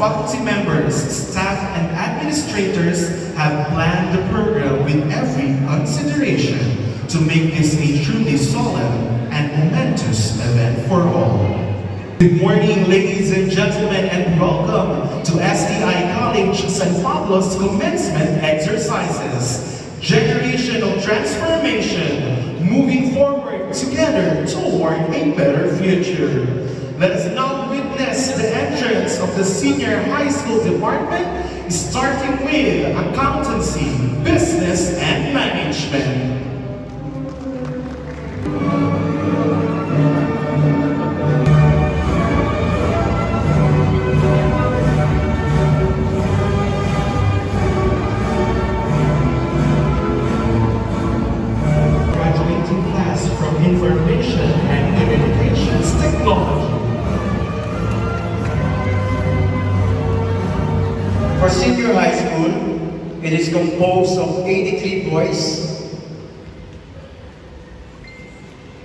faculty members, staff, and administrators have planned the program with every consideration to make this a truly solemn and momentous event for all. Good morning, ladies and gentlemen, and welcome to STI College San Pablo's commencement exercises. Generational transformation, moving forward together toward a better future. Let us now witness the entrance of the senior high school department, starting with accountancy, business, and management. Graduating class from Information and Communications Technology. For senior high school, it is composed of 83 boys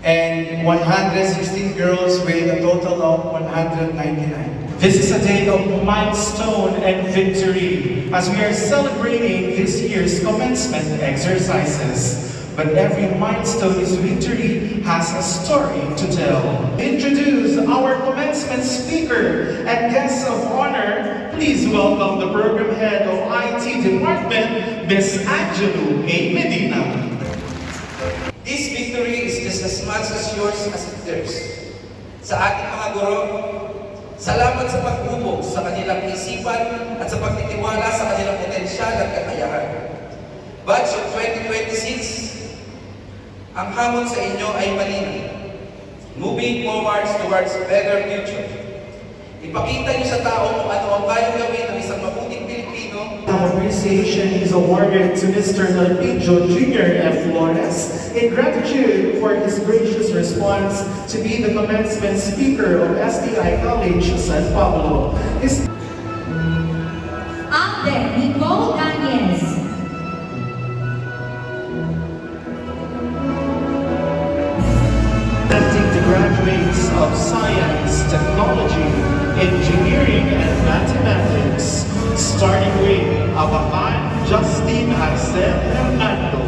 and 116 girls with a total of 199. This is a day of milestone and victory as we are celebrating this year's commencement exercises. But every milestone is victory has a story to tell. Introduce our commencement speaker and guest of honor. Please welcome the program head of IT department, Ms. Angelo A. Medina. This victory is just as much as yours as theirs. Sa ating mga guro, salamat sa paghubog sa kanilang isipan at sa pagtitiwala sa kanilang potensyal at kakayahan. Batch of 2026, ang hamon sa inyo ay malinaw. Moving forward towards a better future. Ipakita niyo sa tao kung ano ang kayang gawin ng isang mabuting Pilipino. Our appreciation is awarded to Mr. Lalpijo Jr. F. Flores in gratitude for his gracious response to be the commencement speaker of STI College San Pablo. Abde Nicole Daniels. Presenting the graduates of Science, Technology, Engineering, and Mathematics, starting with Abakan Justine Arcel Hernando.